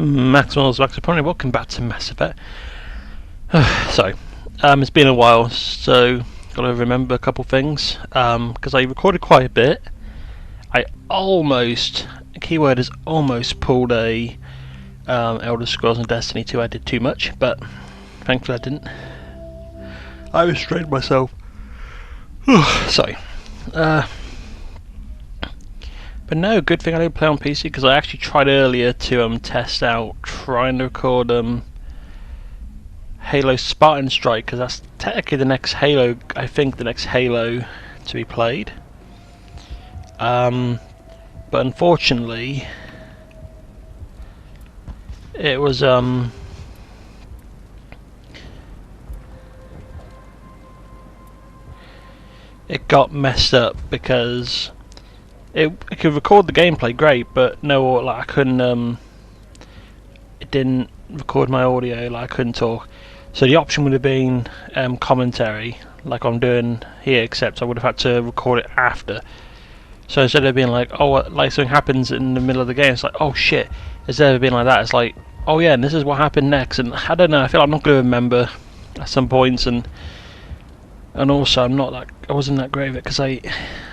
Maximal's Maximal, welcome back to Mass Effect. Sorry, it's been a while, so gotta remember a couple things. Because I recorded quite a bit. I almost, keyword is almost pulled a Elder Scrolls and Destiny 2. I did too much, but thankfully I didn't. I restrained myself. Sorry. But no, good thing I didn't play on PC, because I actually tried earlier to test out trying to record Halo Spartan Strike, because that's technically the next Halo, I think the next Halo to be played. But unfortunately it was it got messed up because it could record the gameplay great, but no, like I couldn't it didn't record my audio, like I couldn't talk. So the option would have been commentary, like I'm doing here, except I would have had to record it after. So instead of being like, oh, like something happens in the middle of the game, it's like, oh shit. Instead of being like that, it's like, oh yeah, and this is what happened next. And I don't know, I feel like I'm not going to remember at some points, and also I wasn't that great with it, because I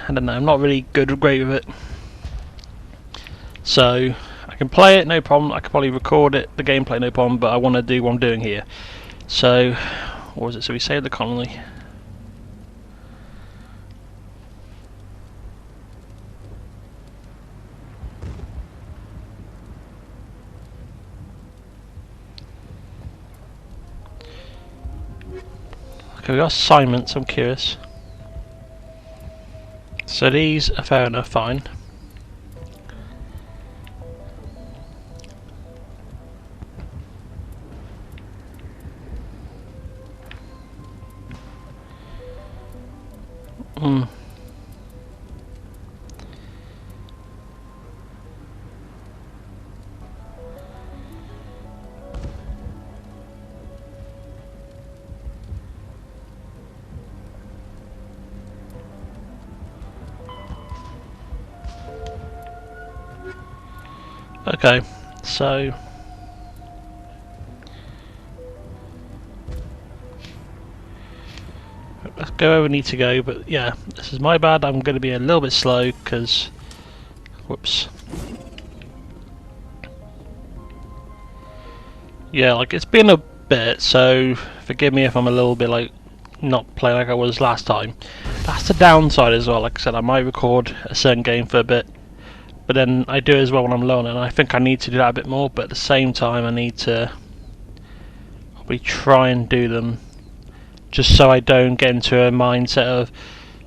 don't know, I'm not really great with it. So I can play it, no problem. I can probably record it, the gameplay, no problem. But I want to do what I'm doing here. So what was it? So we saved the colony. Okay, we got assignments. I'm curious. So these are fair enough, fine. Okay, so let's go where we need to go. But yeah, this is my bad. I'm going to be a little bit slow because, whoops. Yeah, like it's been a bit, so forgive me if I'm a little bit like not playing like I was last time. That's the downside as well. Like I said, I might record a certain game for a bit, but then I do it as well when I'm alone, and I think I need to do that a bit more. But at the same time, I need to probably try and do them just so I don't get into a mindset of,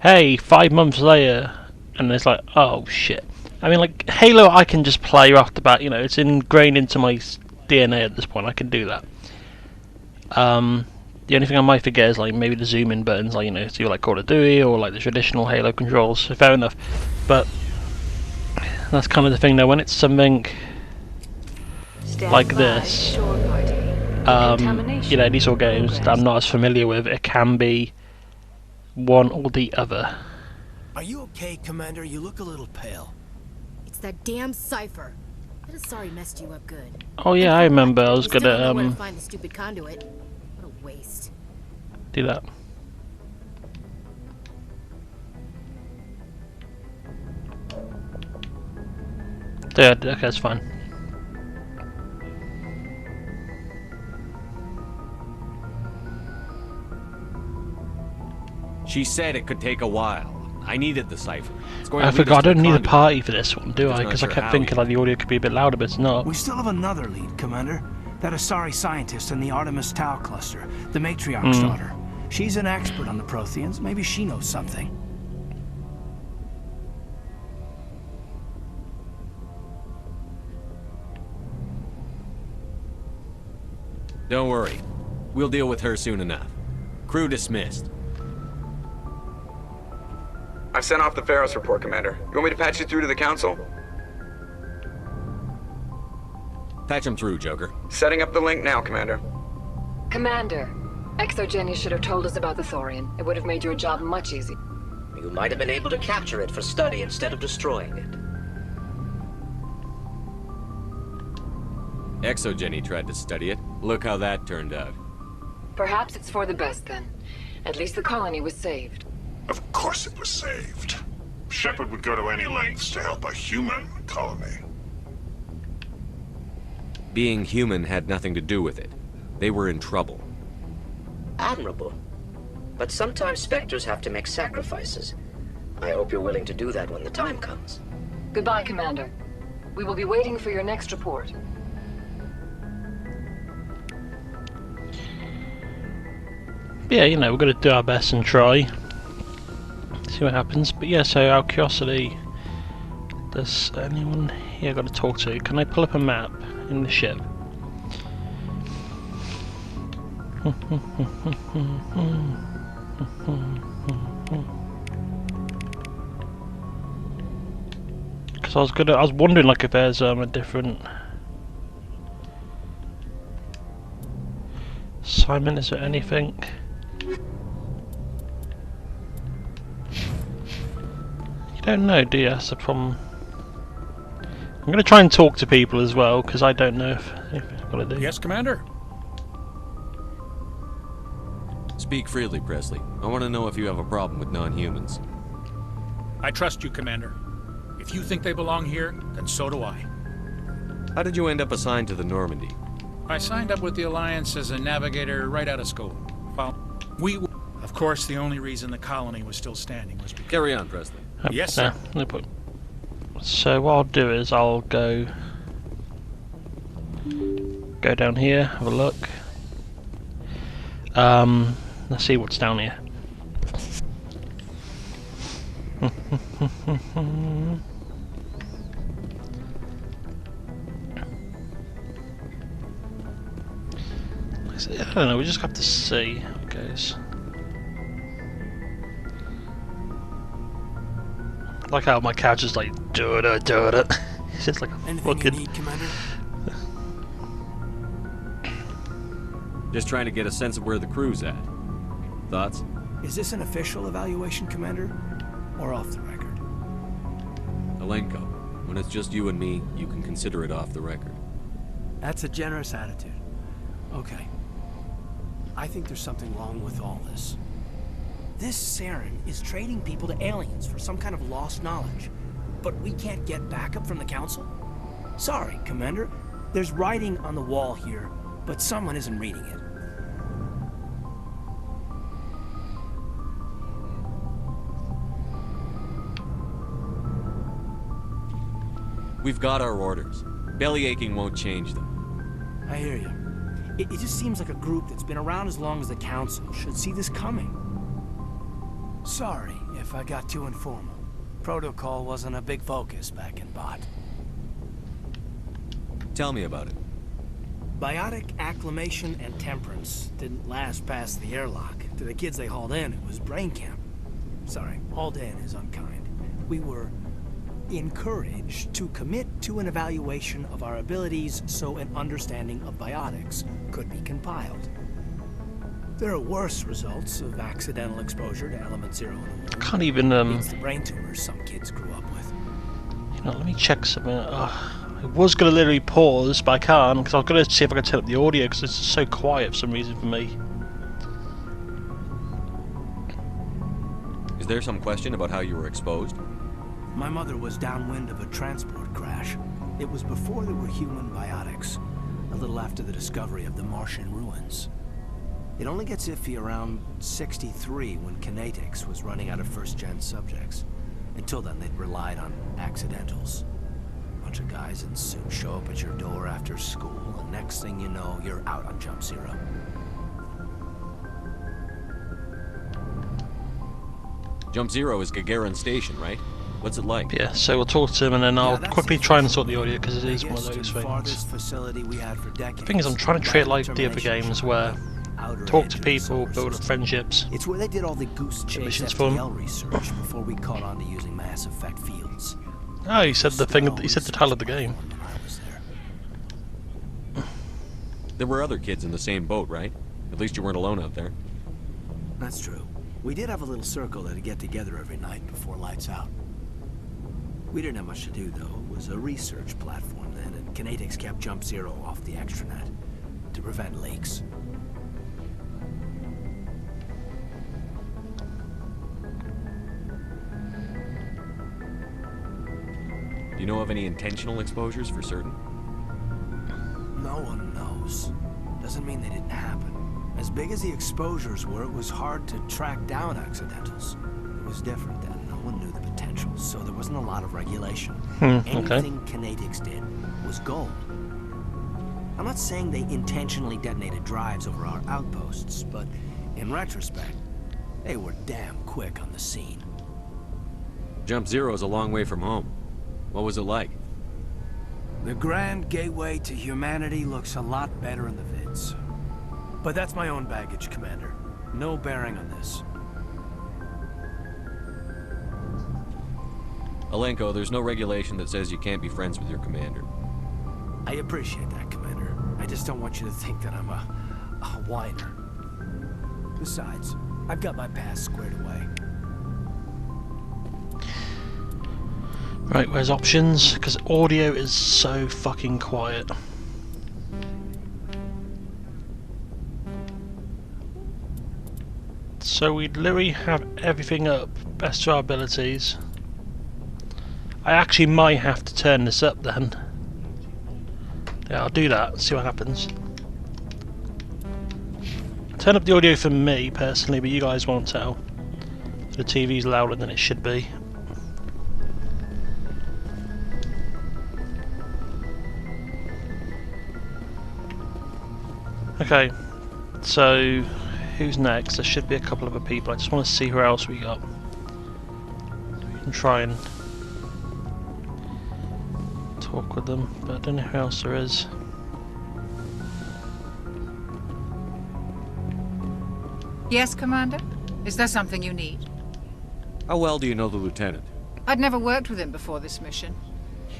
hey, 5 months later, and it's like, oh shit. I mean, like Halo, I can just play right off the bat. You know, it's ingrained into my DNA at this point. I can do that. The only thing I might forget is like maybe the zoom in buttons, like, you know, so like Call of Duty or like the traditional Halo controls. So fair enough, but that's kind of the thing though. When it's something like this, you know, these sort of games that I'm not as familiar with, it can be one or the other. Are you okay, Commander? You look a little pale. It's that damn cipher. I'm sorry messed you up good. Oh yeah, I remember. I was gonna find the stupid conduit. What a waste. Do that. Yeah, okay, that's fine. She said it could take a while. I needed the cipher. I forgot. I don't need a party for this one, do I? Because I kept thinking like the audio could be a bit louder, but it's not. We still have another lead, Commander. That Asari scientist in the Artemis Tau cluster, the matriarch's daughter. She's an expert on the Protheans. Maybe she knows something. Don't worry. We'll deal with her soon enough. Crew dismissed. I've sent off the Pharos report, Commander. You want me to patch you through to the Council? Patch him through, Joker. Setting up the link now, Commander. Commander, Exogenia should have told us about the Thorian. It would have made your job much easier. You might have been able to capture it for study instead of destroying it. ExoJenny tried to study it. Look how that turned out. Perhaps it's for the best then. At least the colony was saved. Of course it was saved. Shepard would go to any lengths to help a human colony. Being human had nothing to do with it. They were in trouble. Admirable. But sometimes Spectres have to make sacrifices. I hope you're willing to do that when the time comes. Goodbye, Commander. We will be waiting for your next report. Yeah, you know, we're going to do our best and try. See what happens. But yeah, so out of curiosity, does anyone here got to talk to? Can I pull up a map in the ship? Because I was wondering like if there's a different assignment. Is there anything? You don't know, do you? That's the problem. I'm going to try and talk to people as well because I don't know if I've got to do. Yes, Commander. Speak freely, Presley. I want to know if you have a problem with non-humans. I trust you, Commander. If you think they belong here, then so do I. How did you end up assigned to the Normandy? I signed up with the Alliance as a navigator right out of school. Well, of course, the only reason the colony was still standing was because... Carry on, Presley. Yes, sir. No point. So what I'll do is I'll go down here, have a look. Let's see what's down here. I don't know, we just have to see how it goes. Like how my couch is like da-da-da-da. It's just like a Anything fucking... you need, Commander? Just trying to get a sense of where the crew's at. Thoughts? Is this an official evaluation, Commander? Or off the record? Alenko, when it's just you and me, you can consider it off the record. That's a generous attitude. Okay. I think there's something wrong with all this. This Saren is trading people to aliens for some kind of lost knowledge. But we can't get backup from the Council? Sorry, Commander. There's writing on the wall here, but someone isn't reading it. We've got our orders. Belly aching won't change them. I hear you. It just seems like a group that's been around as long as the Council should see this coming. Sorry if I got too informal. Protocol wasn't a big focus back in Bot. Tell me about it. Biotic acclimation and temperance didn't last past the airlock. To the kids they hauled in, it was brain camp. Sorry, hauled in is unkind. We were encouraged to commit to an evaluation of our abilities so an understanding of biotics could be compiled. There are worse results of accidental exposure to element 0 in the womb. Can't even It's the brain tumors some kids grew up with. You know, let me check something. I was gonna literally pause, but I can't because I was gonna see if I could turn up the audio because it's so quiet for some reason for me. Is there some question about how you were exposed? My mother was downwind of a transport crash. It was before there were human biotics, a little after the discovery of the Martian ruins. It only gets iffy around 63 when Kinetics was running out of first-gen subjects. Until then, they'd relied on accidentals. A bunch of guys in suits show up at your door after school, and next thing you know, you're out on Jump Zero. Jump Zero is Gagarin Station, right? What's it like? Yeah, so we'll talk to him and then I'll that's quickly the try and sort the audio because it is biggest one of those and things. farthest facility we had for decades. The thing is, I'm trying to treat it like the other games where Outer talk edge to of the people, solar build up system. friendships. It's where they did all the Goose Chase missions for 'em. FTL research before we caught on to using mass effect fields. Oh, he said the thing. He said the title of the game. When I was there. There were other kids in the same boat, right? At least you weren't alone out there. That's true. We did have a little circle that'd get together every night before lights out. We didn't have much to do, though. It was a research platform then, and Kinetics kept Jump Zero off the extranet to prevent leaks. Do you know of any intentional exposures for certain? No one knows. Doesn't mean they didn't happen. As big as the exposures were, it was hard to track down accidentals. It was different then. No one knew the potential, so there wasn't a lot of regulation. Anything Kinetics did was gold. I'm not saying they intentionally detonated drives over our outposts, but in retrospect, they were damn quick on the scene. Jump Zero's a long way from home. What was it like? The grand gateway to humanity looks a lot better in the vids. But that's my own baggage, Commander. No bearing on this. Alenko, there's no regulation that says you can't be friends with your commander. I appreciate that, Commander. I just don't want you to think that I'm a whiner. Besides, I've got my past squared away. Right, where's options? Because audio is so fucking quiet. So we literally have everything up, best to our abilities. I actually might have to turn this up then. Yeah, I'll do that, see what happens. Turn up the audio for me personally, but you guys won't tell. The TV's louder than it should be. Okay, so who's next? There should be a couple other people. I just want to see who else we got. So we can try and talk with them, but I don't know who else there is. Yes, Commander? Is there something you need? How well do you know the lieutenant? I'd never worked with him before this mission,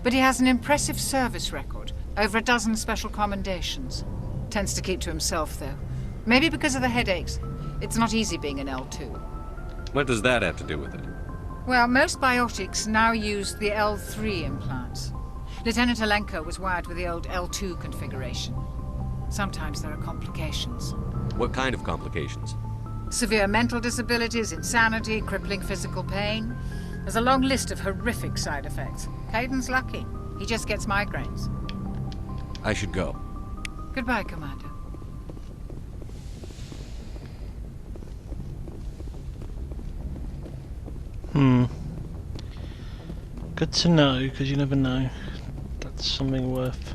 but he has an impressive service record, over a dozen special commendations. Tends to keep to himself, though. Maybe because of the headaches. It's not easy being an L2. What does that have to do with it? Well, most biotics now use the L3 implants. Lieutenant Alenko was wired with the old L2 configuration. Sometimes there are complications. What kind of complications? Severe mental disabilities, insanity, crippling physical pain. There's a long list of horrific side effects. Caden's lucky. He just gets migraines. I should go. Goodbye, Commander. Good to know, because you never know. That's something worth.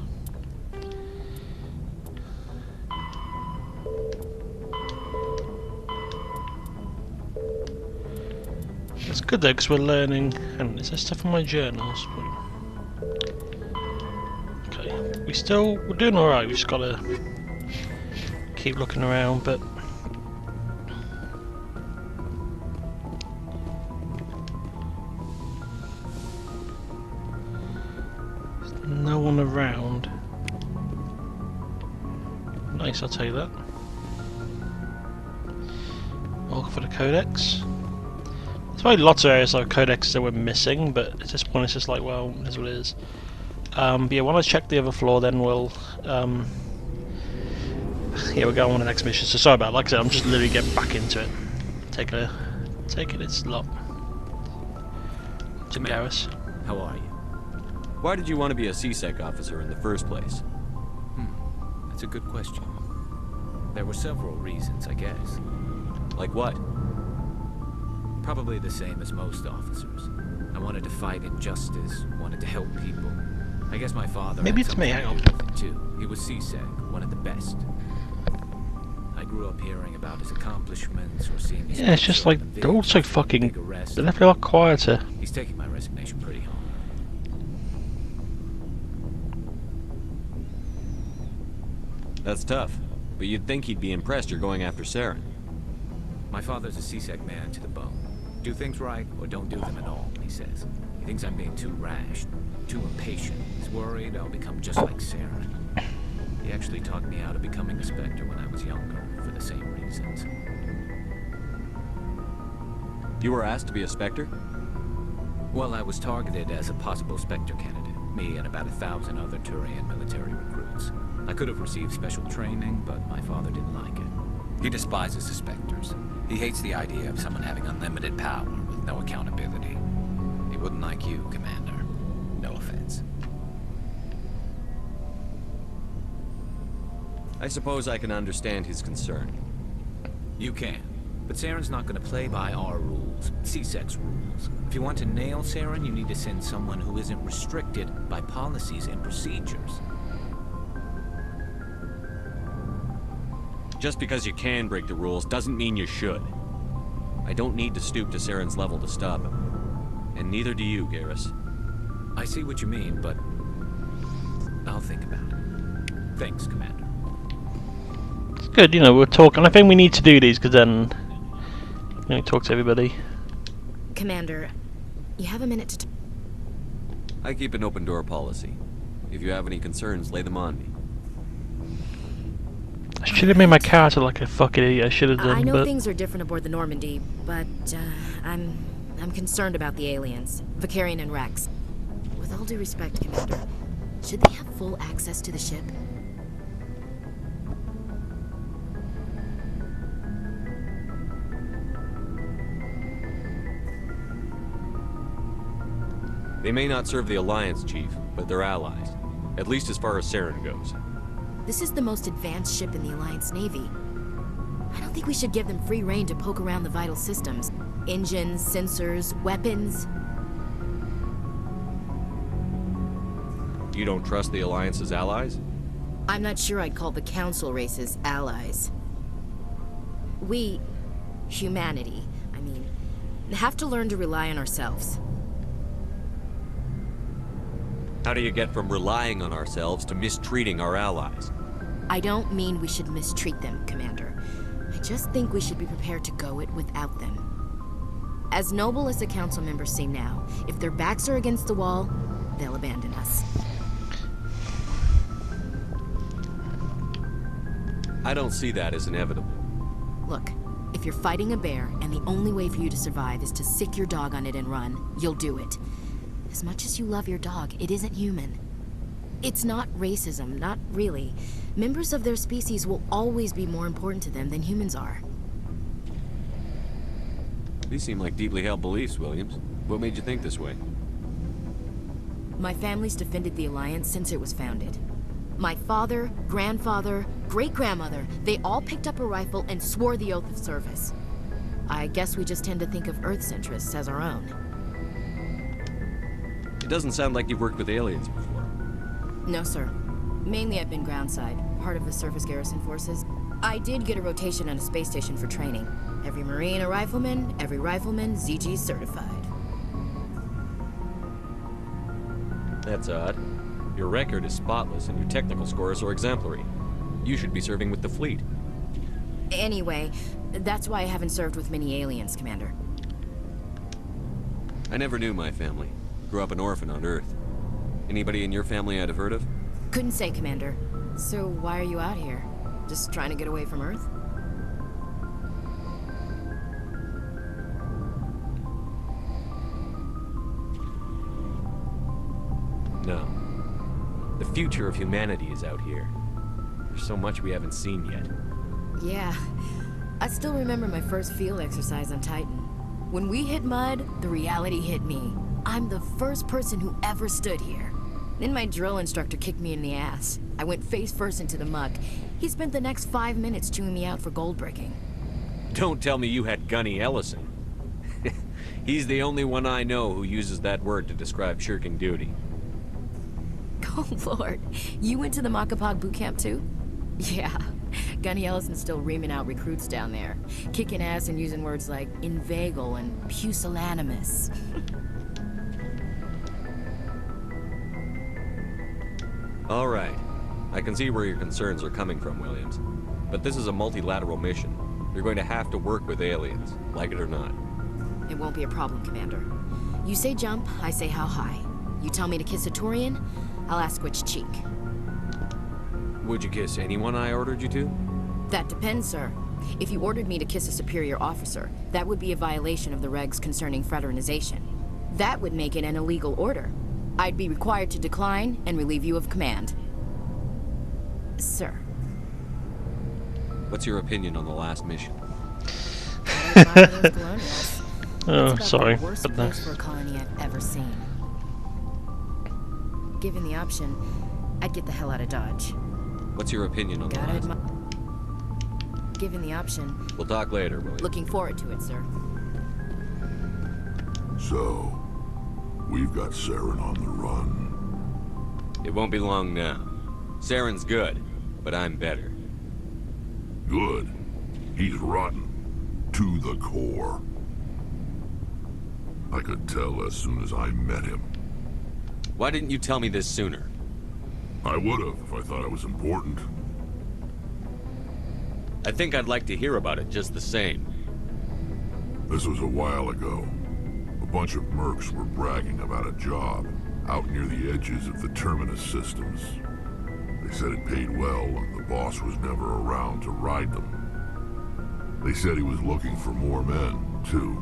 It's good though, because we're learning. And is there stuff in my journals? Okay, we're doing all right. We just gotta keep looking around, but. No one around. Nice, I'll tell you that. I'll look for the codex. There's probably lots of areas like codexes that we're missing, but at this point it's just like, well, it is what it is. But yeah, when I check the other floor, then we'll yeah, we'll go on to the next mission. So sorry about it. Like I said, I'm just literally getting back into it. Take it its lot. Jim Garris. How are you? Why did you want to be a CSEC officer in the first place? That's a good question. There were several reasons, I guess. Like what? Probably the same as most officers. I wanted to fight injustice, wanted to help people. I guess my father Maybe had it's me, hang on. something to do with it too. He was CSEC, one of the best. I grew up hearing about his accomplishments or seeing his Yeah, it's just like they're all so fucking. They left me a lot quieter. He's taking my resignation pretty hard. That's tough, but you'd think he'd be impressed you're going after Saren. My father's a CSEC man to the bone. Do things right, or don't do them at all, he says. He thinks I'm being too rash, too impatient. He's worried I'll become just like Saren. He actually talked me out of becoming a Spectre when I was younger, for the same reasons. You were asked to be a Spectre? Well, I was targeted as a possible Spectre candidate. me and about 1,000 other Turian military recruits. I could have received special training, but my father didn't like it. He despises the Spectres. He hates the idea of someone having unlimited power with no accountability. He wouldn't like you, Commander. No offense. I suppose I can understand his concern. You can. But Saren's not going to play by our rules, CSEC's rules. If you want to nail Saren, you need to send someone who isn't restricted by policies and procedures. Just because you can break the rules doesn't mean you should. I don't need to stoop to Saren's level to stop him. And neither do you, Garrus. I see what you mean, but I'll think about it. Thanks, Commander. It's good, you know, we're talking. I think we need to do these because then talk to everybody. Commander, you have a minute to I keep an open door policy. If you have any concerns, lay them on me. I should have made my character like a fucking idiot. I should have done. I know but things are different aboard the Normandy, but I'm concerned about the aliens, Vicarian and Rex. With all due respect, Commander, should they have full access to the ship? They may not serve the Alliance, Chief, but they're allies. At least as far as Saren goes. This is the most advanced ship in the Alliance Navy. I don't think we should give them free rein to poke around the vital systems. Engines, sensors, weapons. You don't trust the Alliance's allies? I'm not sure I'd call the Council races allies. We, humanity, I mean, have to learn to rely on ourselves. How do you get from relying on ourselves to mistreating our allies? I don't mean we should mistreat them, Commander. I just think we should be prepared to go it without them. As noble as the Council members seem now, if their backs are against the wall, they'll abandon us. I don't see that as inevitable. Look, if you're fighting a bear and the only way for you to survive is to sick your dog on it and run, you'll do it. As much as you love your dog, it isn't human. It's not racism, not really. Members of their species will always be more important to them than humans are. These seem like deeply held beliefs, Williams. What made you think this way? My family's defended the Alliance since it was founded. My father, grandfather, great-grandmother, they all picked up a rifle and swore the oath of service. I guess we just tend to think of Earth's interests as our own. It doesn't sound like you've worked with aliens before. No, sir. Mainly I've been groundside, part of the surface garrison forces. I did get a rotation on a space station for training. Every Marine a rifleman, every rifleman ZG certified. That's odd. Your record is spotless and your technical scores are exemplary. You should be serving with the fleet. Anyway, that's why I haven't served with many aliens, Commander. I never knew my family. Grew up an orphan on Earth. Anybody in your family I'd have heard of? Couldn't say, Commander. So why are you out here? Just trying to get away from Earth? No. The future of humanity is out here. There's so much we haven't seen yet. Yeah. I still remember my first field exercise on Titan. When we hit mud, the reality hit me. I'm the first person who ever stood here. Then my drill instructor kicked me in the ass. I went face first into the muck. He spent the next 5 minutes chewing me out for gold breaking. Don't tell me you had Gunny Ellison. He's the only one I know who uses that word to describe shirking duty. Oh, Lord. You went to the Makapog boot camp, too? Yeah. Gunny Ellison's still reaming out recruits down there. Kicking ass and using words like inveigle and pusillanimous. All right. I can see where your concerns are coming from, Williams. But this is a multilateral mission. You're going to have to work with aliens, like it or not. It won't be a problem, Commander. You say jump, I say how high. You tell me to kiss a Turian, I'll ask which cheek. Would you kiss anyone I ordered you to? That depends, sir. If you ordered me to kiss a superior officer, that would be a violation of the regs concerning fraternization. That would make it an illegal order. I'd be required to decline and relieve you of command. Sir. What's your opinion on the last mission? I admire those colonials. Oh, It's about sorry. the worst place for a colony I've ever seen. Given the option, I'd get the hell out of Dodge. What's your opinion on the Gotta last? Given the option. We'll talk later, William. Looking forward to it, sir. So, we've got Saren on the run. It won't be long now. Saren's good, but I'm better. Good. He's rotten. To the core. I could tell as soon as I met him. Why didn't you tell me this sooner? I would have if I thought it was important. I think I'd like to hear about it just the same. This was a while ago. A bunch of mercs were bragging about a job out near the edges of the Terminus systems. They said it paid well and the boss was never around to ride them. They said he was looking for more men, too.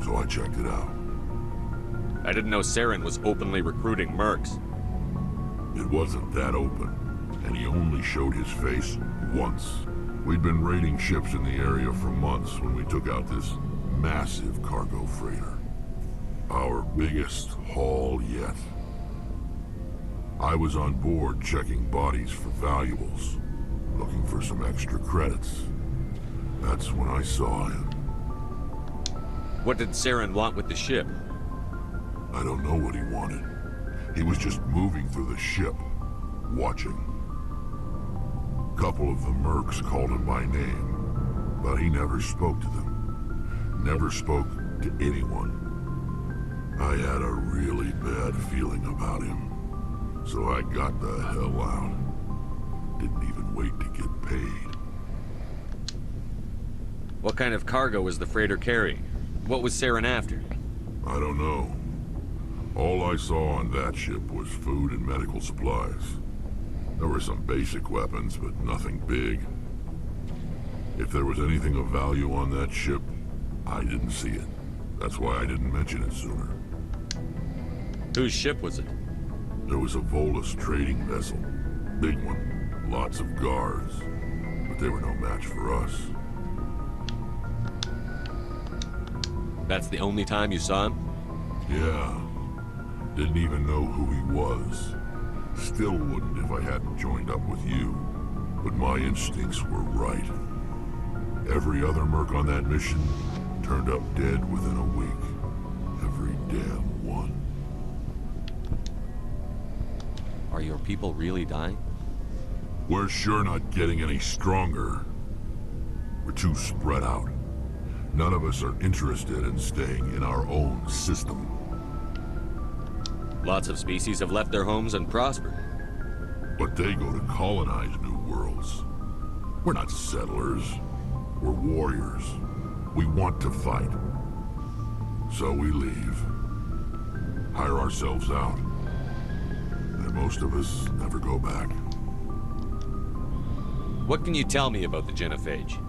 So I checked it out. I didn't know Saren was openly recruiting mercs. It wasn't that open, and he only showed his face once. We'd been raiding ships in the area for months when we took out this massive cargo freighter. Our biggest haul yet. I was on board checking bodies for valuables, looking for some extra credits. That's when I saw him. What did Saren want with the ship? I don't know what he wanted. He was just moving through the ship, watching. A couple of the mercs called him by name, but he never spoke to them. Never spoke to anyone. I had a really bad feeling about him, so I got the hell out. Didn't even wait to get paid. What kind of cargo was the freighter carrying? What was Saren after? I don't know. All I saw on that ship was food and medical supplies. There were some basic weapons, but nothing big. If there was anything of value on that ship, I didn't see it. That's why I didn't mention it sooner. Whose ship was it? There was a Volus trading vessel. Big one. Lots of guards. But they were no match for us. That's the only time you saw him? Yeah. Didn't even know who he was. Still wouldn't if I hadn't joined up with you. But my instincts were right. Every other merc on that mission turned up dead within a week. Every damn one. Are your people really dying? We're sure not getting any stronger. We're too spread out. None of us are interested in staying in our own system. Lots of species have left their homes and prospered. But they go to colonize new worlds. We're not settlers. We're warriors. We want to fight. So we leave. Hire ourselves out. And most of us never go back. What can you tell me about the Genophage?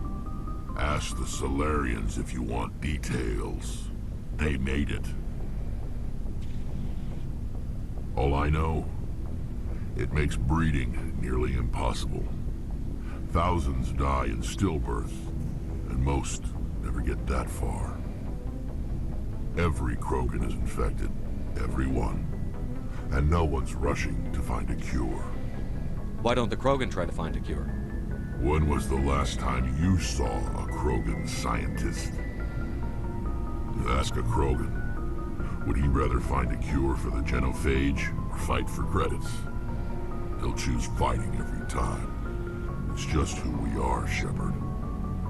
Ask the Solarians if you want details. They made it. All I know, it makes breeding nearly impossible. Thousands die in stillbirth, and most never get that far. Every Krogan is infected, every one. And no one's rushing to find a cure. Why don't the Krogan try to find a cure? When was the last time you saw a Krogan scientist? Ask a Krogan. Would he rather find a cure for the Genophage or fight for credits? He'll choose fighting every time. It's just who we are, Shepard.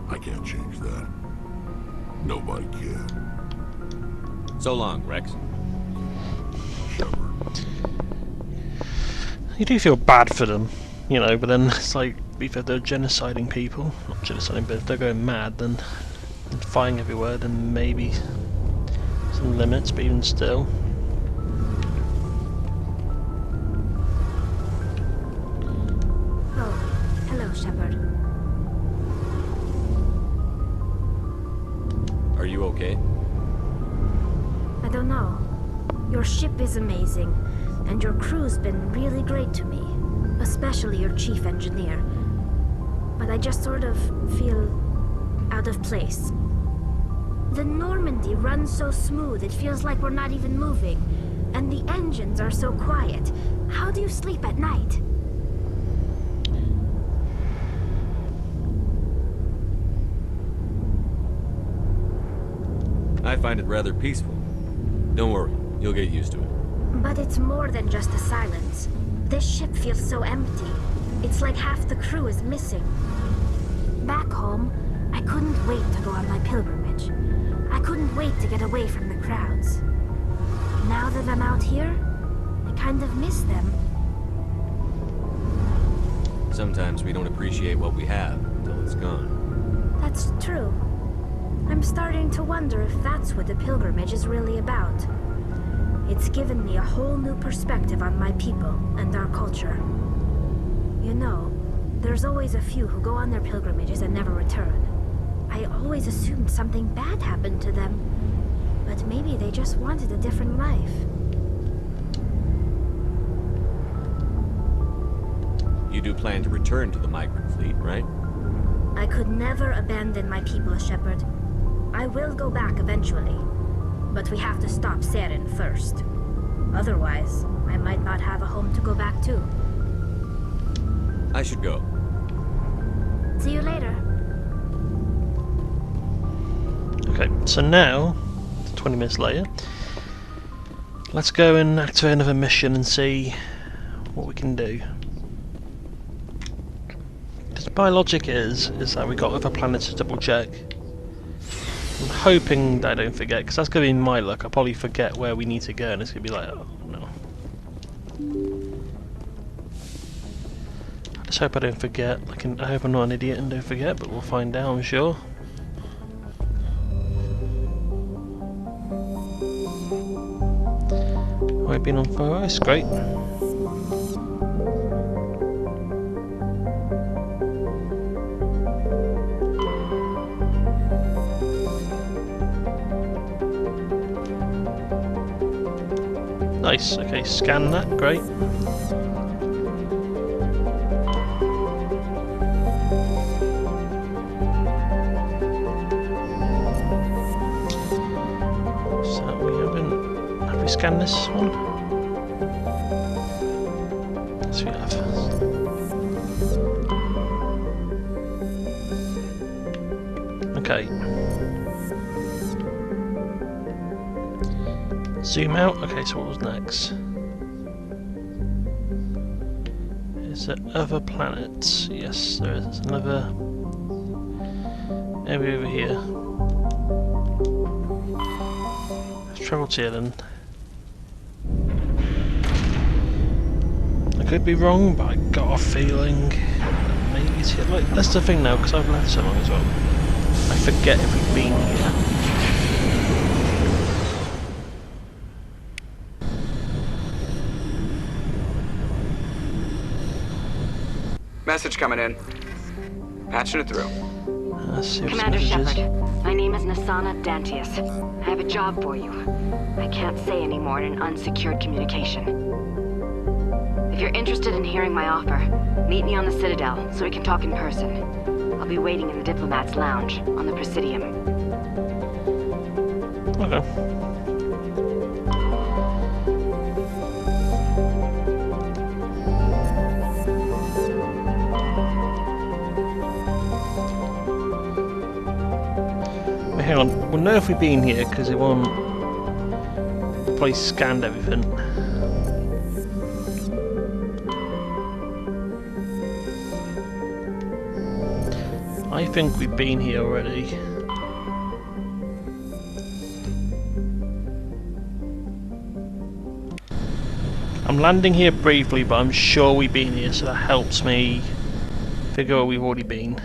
I can't change that. Nobody can. So long, Rex. Shepard. You do feel bad for them, you know, but then it's like, if they're genociding people, not genociding, but if they're going mad, then and fighting everywhere, then maybe some limits, but even still. Oh, hello, Shepard. Are you okay? I don't know. Your ship is amazing, and your crew's been really great to me, especially your chief engineer. But I just sort of feel out of place. The Normandy runs so smooth it feels like we're not even moving, and the engines are so quiet. How do you sleep at night? I find it rather peaceful. Don't worry, you'll get used to it. But it's more than just the silence. This ship feels so empty. It's like half the crew is missing. Back home, I couldn't wait to go on my pilgrimage. I couldn't wait to get away from the crowds. Now that I'm out here, I kind of miss them. Sometimes we don't appreciate what we have until it's gone. That's true. I'm starting to wonder if that's what the pilgrimage is really about. It's given me a whole new perspective on my people and our culture. You know, there's always a few who go on their pilgrimages and never return. I always assumed something bad happened to them, but maybe they just wanted a different life. You do plan to return to the migrant fleet, right? I could never abandon my people, Shepard. I will go back eventually, but we have to stop Saren first. Otherwise, I might not have a home to go back to. I should go. See you later. Okay, so now, 20 minutes later, let's go and activate another mission and see what we can do. Because my logic is that we got other planets to double check. I'm hoping that I don't forget, because that's going to be my luck. I'll probably forget where we need to go, and it's going to be like, oh no. I just hope I don't forget. I hope I'm not an idiot and don't forget, but we'll find out, I'm sure. I've been on fire ice, great. Nice, okay, scan that, great. So have we scanned this one? Yes, we have. Okay. Zoom out. Okay, so what was next? Is there other planets? Yes, there is. There's another area over here. Let's travel to here then. I could be wrong, but I got a feeling maybe it's here. Like, that's the thing now, because I've left so long as well. I forget if we've been here. Message coming in. Patching it through. Commander Shepard, my name is Nasana Dantius. I have a job for you. I can't say any more in an unsecured communication. If you're interested in hearing my offer, meet me on the Citadel so we can talk in person. I'll be waiting in the Diplomat's Lounge on the Presidium. Okay. Hang on, we'll know if we've been here because it won't probably scanned everything. I think we've been here already. I'm landing here briefly, but I'm sure we've been here, so that helps me figure out we've already been.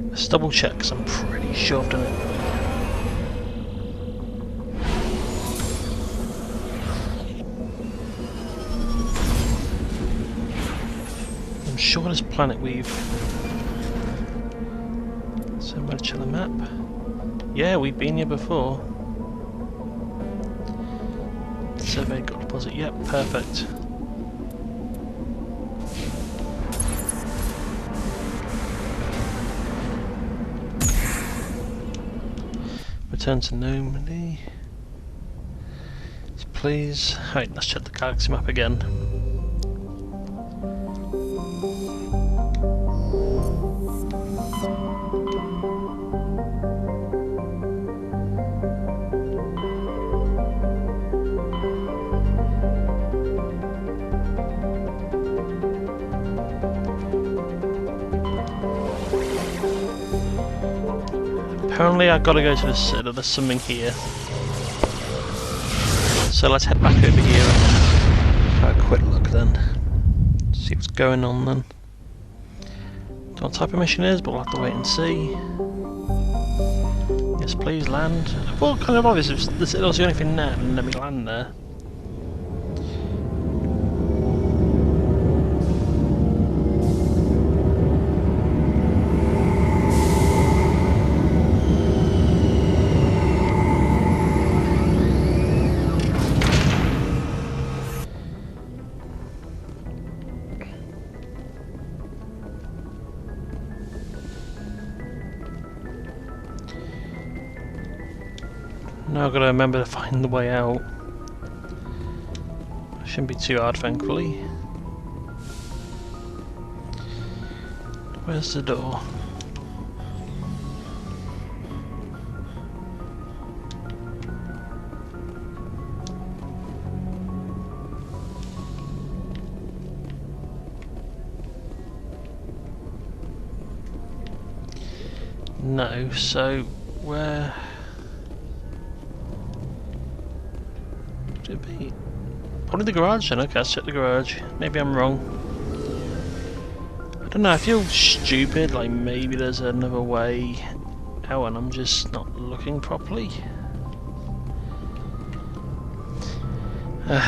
Let's double check, because I'm pretty sure I've done it. sure this planet we've... Somewhere to the map. Yeah, we've been here before. Survey got deposit. Yep, perfect. Return to Nomandy. Please. Right, let's check the galaxy map again. Apparently I've got to go to the center, there's something here. So let's head back over here and have a quick look then. See what's going on then. Don't know what type of mission it is, but we'll have to wait and see. Yes please land. Well, kind of obvious, if the citadel's the only thing there, and let me land there. Now I've got to remember to find the way out. Shouldn't be too hard, thankfully. Where's the door? No, so where would it be? Probably the garage then. Okay, let's check the garage. Maybe I'm wrong. I don't know, I feel stupid, like maybe there's another way out and I'm just not looking properly.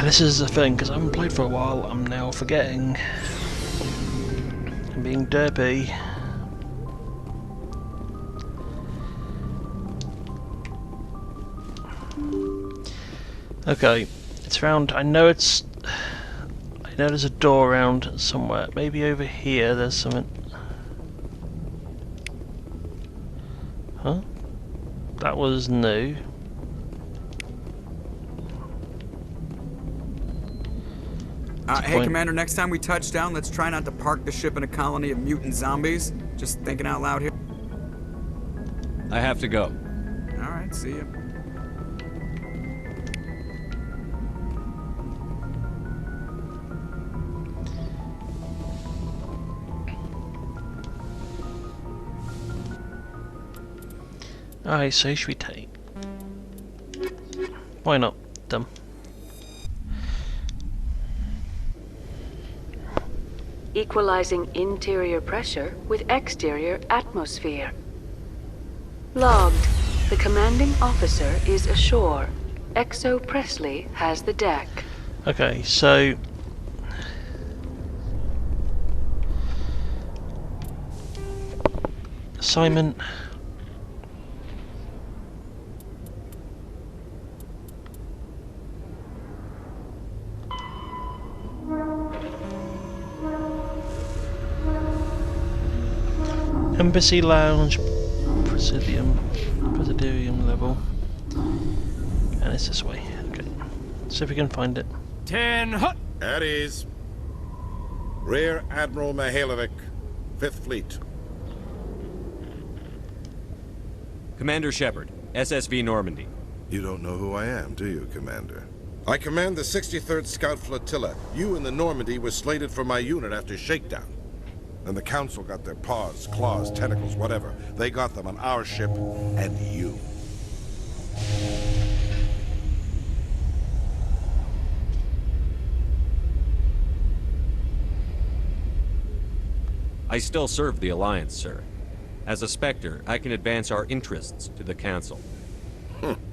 This is the thing, because I haven't played for a while, I'm now forgetting. I'm being derpy. Okay, it's around. I know there's a door around somewhere. Maybe over here there's something. Huh? That was new. Hey, Commander, next time we touch down, let's try not to park the ship in a colony of mutant zombies. Just thinking out loud here. I have to go. Alright, see ya. Alright, so should we take? Why not? Dumb. Equalizing interior pressure with exterior atmosphere. Logged. The commanding officer is ashore. Exo Presley has the deck. Okay, so assignment. Embassy Lounge, Presidium level, and it's this way. Okay, see if we can find it. 10 hut. At ease. Rear Admiral Mihailovic, 5th Fleet. Commander Shepard, SSV Normandy. You don't know who I am, do you, Commander? I command the 63rd Scout Flotilla. You and the Normandy were slated for my unit after shakedown. And the Council got their paws, claws, tentacles, whatever. They got them on our ship and you. I still serve the Alliance, sir. As a Spectre, I can advance our interests to the Council.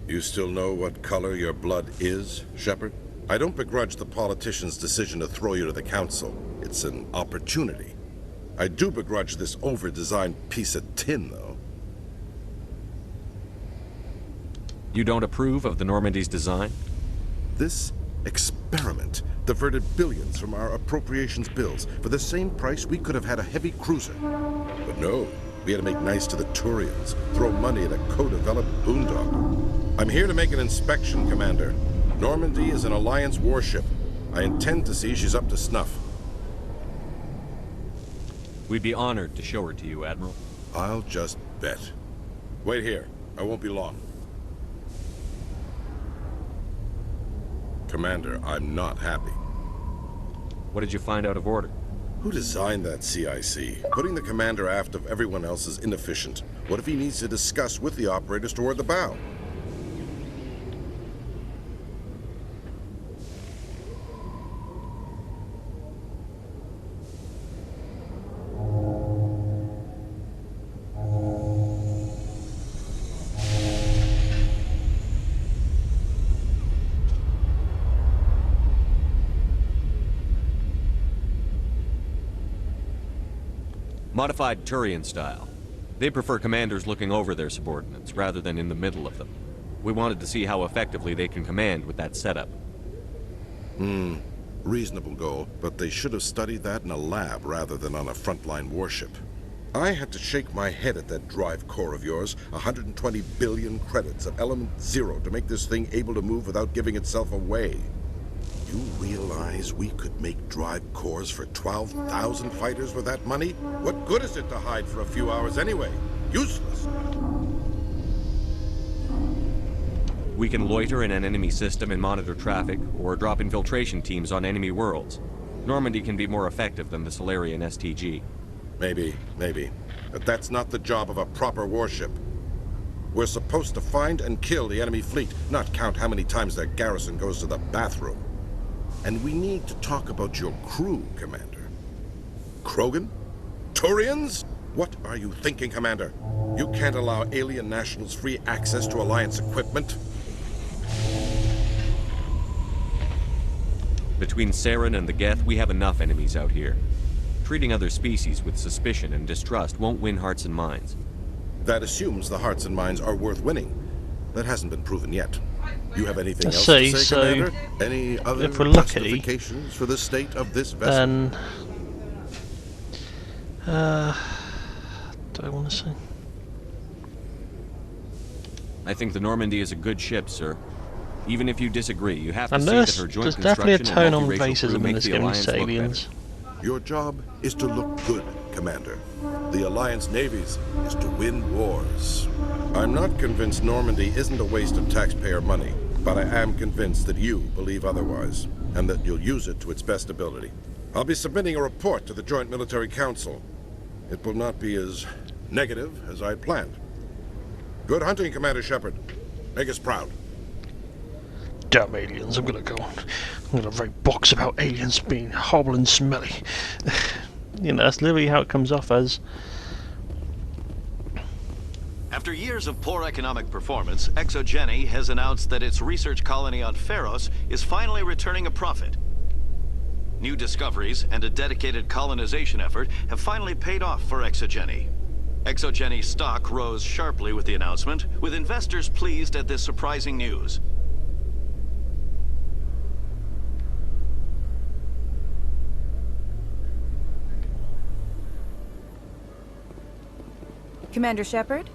You still know what color your blood is, Shepard? I don't begrudge the politician's decision to throw you to the Council. It's an opportunity. I do begrudge this over-designed piece of tin, though. You don't approve of the Normandy's design? This experiment diverted billions from our appropriations bills. For the same price, we could have had a heavy cruiser. But no, we had to make nice to the Turians, throw money at a co-developed boondoggle. I'm here to make an inspection, Commander. Normandy is an Alliance warship. I intend to see she's up to snuff. We'd be honored to show her to you, Admiral. I'll just bet. Wait here. I won't be long. Commander, I'm not happy. What did you find out of order? Who designed that CIC? Putting the commander aft of everyone else is inefficient. What if he needs to discuss with the operators toward the bow? Modified Turian style. They prefer commanders looking over their subordinates, rather than in the middle of them. We wanted to see how effectively they can command with that setup. Reasonable goal, but they should have studied that in a lab rather than on a frontline warship. I had to shake my head at that drive core of yours. 120 billion credits at element 0 to make this thing able to move without giving itself away. You realize we could make drive cores for 12,000 fighters with that money? What good is it to hide for a few hours anyway? Useless. We can loiter in an enemy system and monitor traffic, or drop infiltration teams on enemy worlds. Normandy can be more effective than the Solarian STG. Maybe. But that's not the job of a proper warship. We're supposed to find and kill the enemy fleet, not count how many times their garrison goes to the bathroom. And we need to talk about your crew, Commander. Krogan? Turians? What are you thinking, Commander? You can't allow alien nationals free access to Alliance equipment. Between Saren and the Geth, we have enough enemies out here. Treating other species with suspicion and distrust won't win hearts and minds. That assumes the hearts and minds are worth winning. That hasn't been proven yet. You have anything else to say, Commander? Any other if we're lucky, justifications for the state of this vessel? Then, do I want to say? I think the Normandy is a good ship, sir. Even if you disagree, you have to And see that her joint there's definitely a construction tone on and multiracial crew racism in make this the game with Alliance look aliens. better. Your job is to look good, Commander. The Alliance navies is to win wars. I'm not convinced Normandy isn't a waste of taxpayer money, but I am convinced that you believe otherwise, and that you'll use it to its best ability. I'll be submitting a report to the Joint Military Council. It will not be as negative as I planned. Good hunting, Commander Shepard. Make us proud. Damn aliens, I'm gonna write books about aliens being horrible and smelly. You know, that's literally how it comes off as. After years of poor economic performance, ExoGeni has announced that its research colony on Pharos is finally returning a profit. New discoveries and a dedicated colonization effort have finally paid off for ExoGeni. ExoGeni stock rose sharply with the announcement, with investors pleased at this surprising news. Commander Shepard?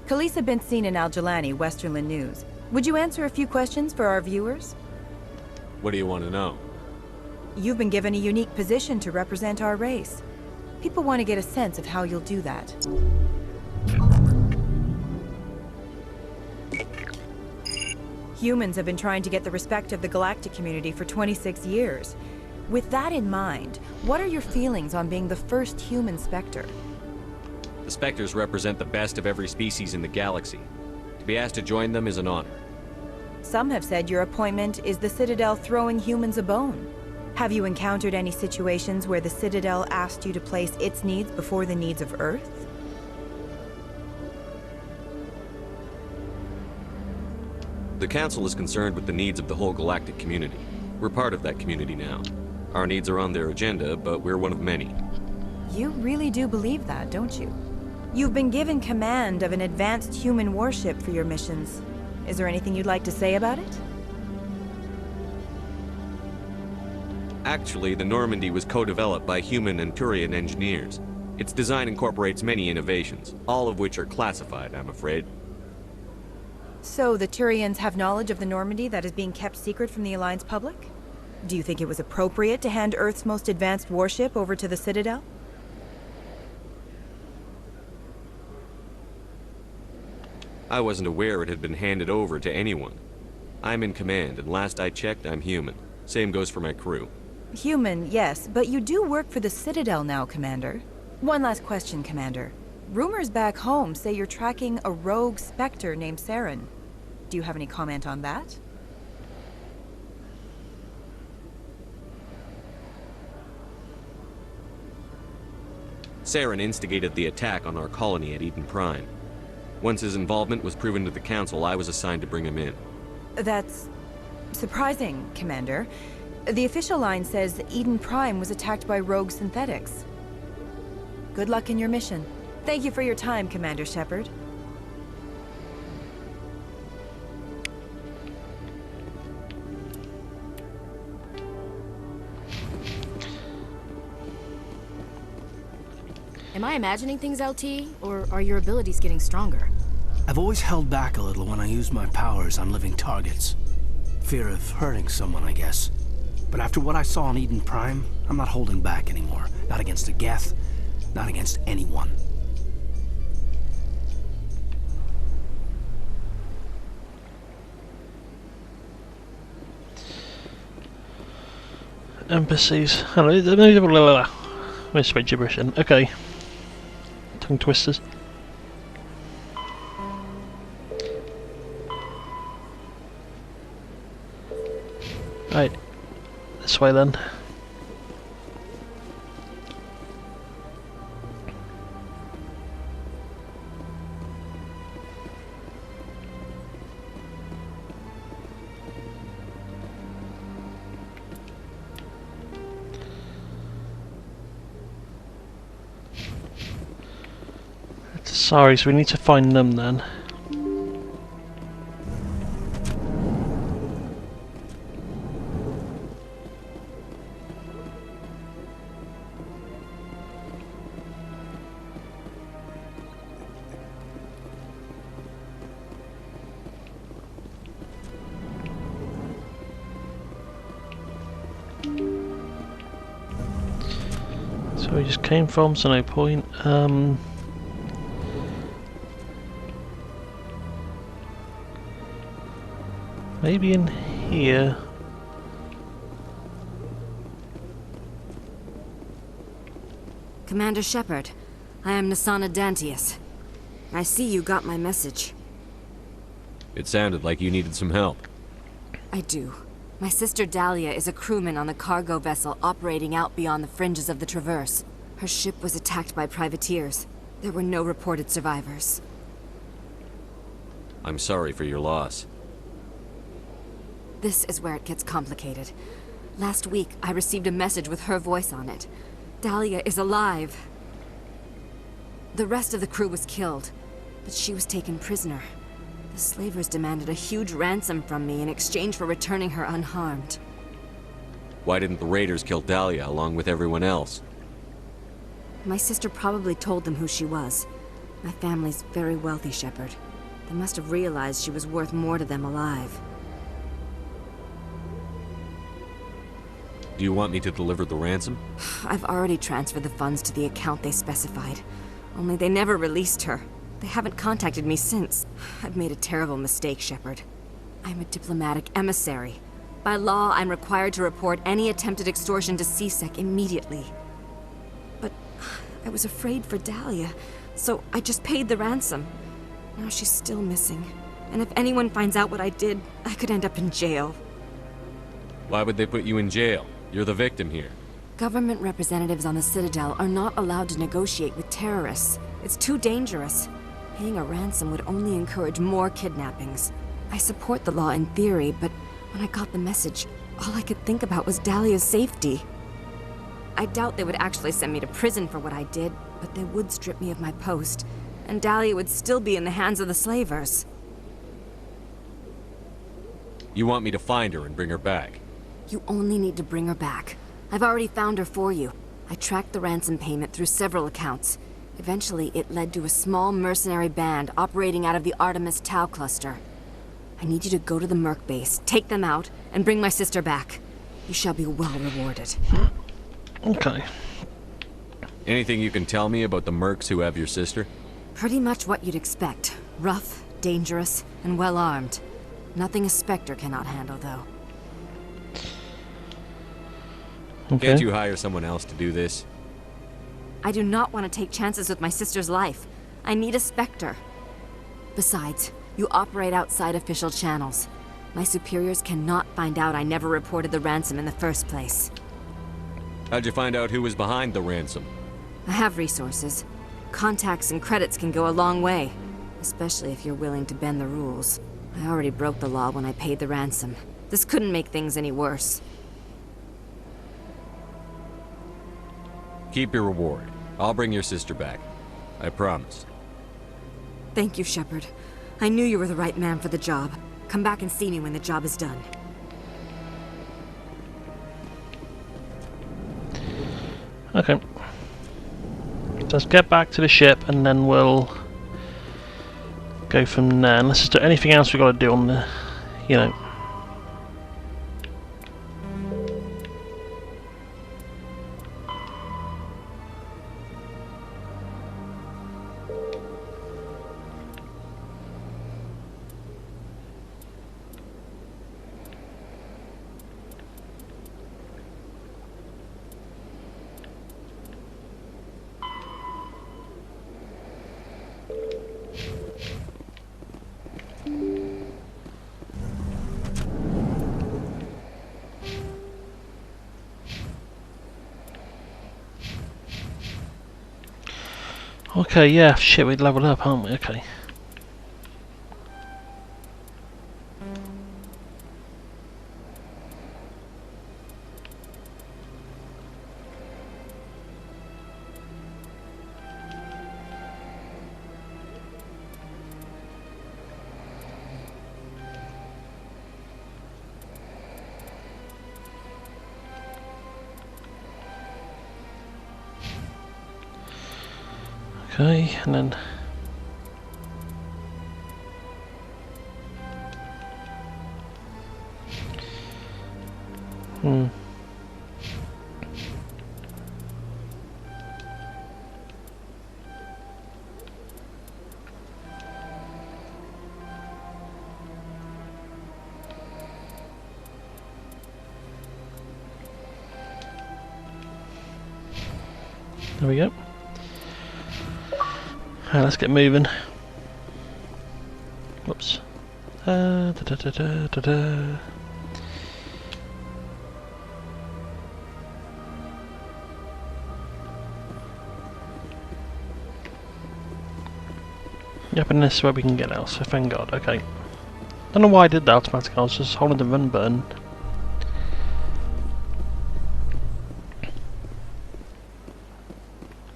Khaleesa bint seen in Al-Jalani, Westerland News. Would you answer a few questions for our viewers? What do you want to know? You've been given a unique position to represent our race. People want to get a sense of how you'll do that. Humans have been trying to get the respect of the galactic community for 26 years. With that in mind, what are your feelings on being the first human Spectre? The Spectres represent the best of every species in the galaxy. To be asked to join them is an honor. Some have said your appointment is the Citadel throwing humans a bone. Have you encountered any situations where the Citadel asked you to place its needs before the needs of Earth? The Council is concerned with the needs of the whole galactic community. We're part of that community now. Our needs are on their agenda, but we're one of many. You really do believe that, don't you? You've been given command of an advanced human warship for your missions. Is there anything you'd like to say about it? Actually, the Normandy was co-developed by human and Turian engineers. Its design incorporates many innovations, all of which are classified, I'm afraid. So the Turians have knowledge of the Normandy that is being kept secret from the Alliance public? Do you think it was appropriate to hand Earth's most advanced warship over to the Citadel? I wasn't aware it had been handed over to anyone. I'm in command, and last I checked, I'm human. Same goes for my crew. Human, yes, but you do work for the Citadel now, Commander. One last question, Commander. Rumors back home say you're tracking a rogue Spectre named Saren. Do you have any comment on that? Saren instigated the attack on our colony at Eden Prime. Once his involvement was proven to the Council, I was assigned to bring him in. That's surprising, Commander. The official line says Eden Prime was attacked by rogue synthetics. Good luck in your mission. Thank you for your time, Commander Shepard. Am I imagining things, LT? Or are your abilities getting stronger? I've always held back a little when I use my powers on living targets. Fear of hurting someone, I guess. But after what I saw on Eden Prime, I'm not holding back anymore. Not against a Geth, not against anyone. Embassies. Hello. Where's my gibberish then? Okay. Tongue twisters. Right. This way then. Sorry, so we need to find them then. So we just came from, so no point. Maybe in here. Commander Shepard, I am Nasana Dantius. I see you got my message. It sounded like you needed some help. I do. My sister Dahlia is a crewman on the cargo vessel operating out beyond the fringes of the Traverse. Her ship was attacked by privateers. There were no reported survivors. I'm sorry for your loss. This is where it gets complicated. Last week, I received a message with her voice on it. Dahlia is alive. The rest of the crew was killed, but she was taken prisoner. The slavers demanded a huge ransom from me in exchange for returning her unharmed. Why didn't the raiders kill Dahlia along with everyone else? My sister probably told them who she was. My family's very wealthy, Shepard. They must have realized she was worth more to them alive. Do you want me to deliver the ransom? I've already transferred the funds to the account they specified. Only they never released her. They haven't contacted me since. I've made a terrible mistake, Shepard. I'm a diplomatic emissary. By law, I'm required to report any attempted extortion to CSEC immediately. But I was afraid for Dahlia, so I just paid the ransom. Now she's still missing. And if anyone finds out what I did, I could end up in jail. Why would they put you in jail? You're the victim here. Government representatives on the Citadel are not allowed to negotiate with terrorists. It's too dangerous. Paying a ransom would only encourage more kidnappings. I support the law in theory, but when I got the message, all I could think about was Dahlia's safety. I doubt they would actually send me to prison for what I did, but they would strip me of my post, and Dahlia would still be in the hands of the slavers. You want me to find her and bring her back? You only need to bring her back. I've already found her for you. I tracked the ransom payment through several accounts. Eventually, it led to a small mercenary band operating out of the Artemis Tau cluster. I need you to go to the Merc base, take them out, and bring my sister back. You shall be well rewarded. Okay. Anything you can tell me about the mercs who have your sister? Pretty much what you'd expect. Rough, dangerous, and well-armed. Nothing a Spectre cannot handle, though. Okay. Can't you hire someone else to do this? I do not want to take chances with my sister's life. I need a Spectre. Besides, you operate outside official channels. My superiors cannot find out I never reported the ransom in the first place. How'd you find out who was behind the ransom? I have resources. Contacts and credits can go a long way, especially if you're willing to bend the rules. I already broke the law when I paid the ransom. This couldn't make things any worse. Keep your reward. I'll bring your sister back. I promise. Thank you, Shepard. I knew you were the right man for the job. Come back and see me when the job is done. Okay. Let's get back to the ship and then we'll go from there. Unless there's anything else we've got to do on the, you know. Okay, yeah, shit, we'd leveled up, aren't we? Okay. Okay, and then there we go. Let's get moving. Whoops. Da, da, da, da, da, da. Yep, and this is where we can get out, so thank God. Okay. Don't know why I did that automatically, I was just holding the run button.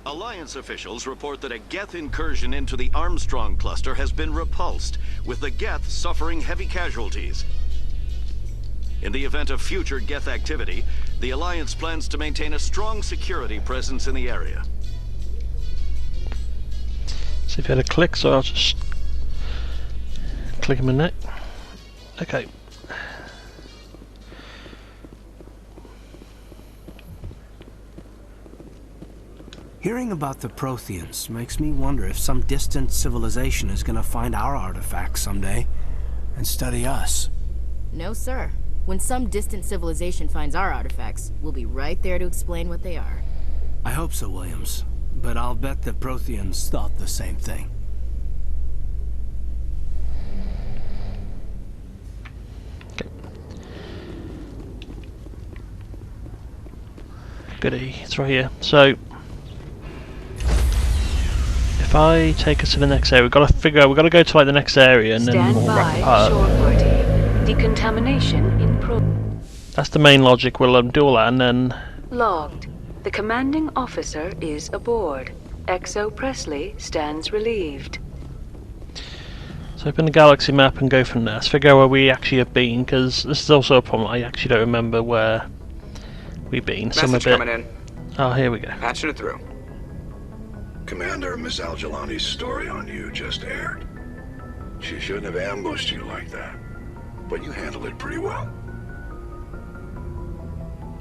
Alliance officials report that a Geth incursion into the Armstrong cluster has been repulsed, with the Geth suffering heavy casualties. In the event of future Geth activity, the Alliance plans to maintain a strong security presence in the area. See if you had a click, so I'll just click him in the neck. Okay. Hearing about the Protheans makes me wonder if some distant civilization is gonna find our artifacts someday and study us. No, sir. When some distant civilization finds our artifacts, we'll be right there to explain what they are. I hope so, Williams. But I'll bet the Protheans thought the same thing. Goody, it's right here. So if I take us to the next area, we've got to figure out, we've got to go to like the next area and then we'll wrap up. Shore party. Decontamination in pro. That's the main logic, we'll do all that and then... Logged. The commanding officer is aboard. XO Presley stands relieved. So open the galaxy map and go from there. Let's figure out where we actually have been, because this is also a problem. I actually don't remember where we've been. Message coming in. Oh, here we go. Patching it through. Commander, Miss Al-Jalani's story on you just aired. She shouldn't have ambushed you like that, but you handled it pretty well.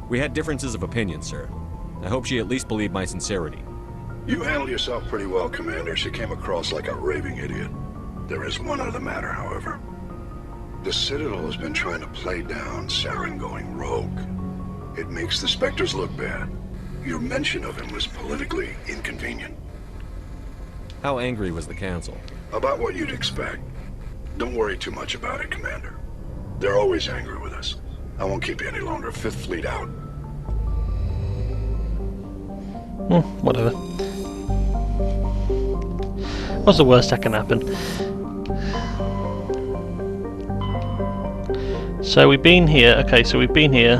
We had differences of opinion, sir. I hope she at least believed my sincerity. You handled yourself pretty well, Commander. She came across like a raving idiot. There is one other matter, however. The Citadel has been trying to play down Saren going rogue. It makes the Spectres look bad. Your mention of him was politically inconvenient. How angry was the Council? About what you'd expect. Don't worry too much about it, Commander. They're always angry with us. I won't keep you any longer. Fifth Fleet out. Whatever. What's the worst that can happen? So we've been here. Okay, so we've been here.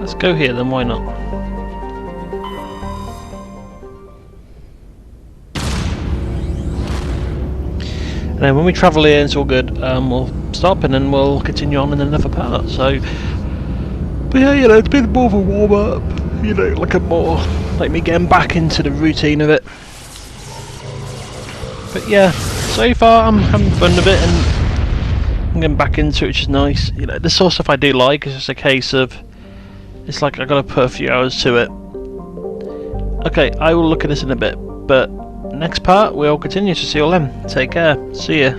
Let's go here then, why not? And then when we travel here, it's all good. We'll stop and then we'll continue on in another part. So, but yeah, you know, it's been more of a warm up. You know, like me getting back into the routine of it. But yeah, so far I'm having fun with it and I'm getting back into it, which is nice. You know, the sort of stuff I do like is just a case of it's like I gotta put a few hours to it. Okay, I will look at this in a bit, but next part we'll continue to see you all then. Take care. See ya.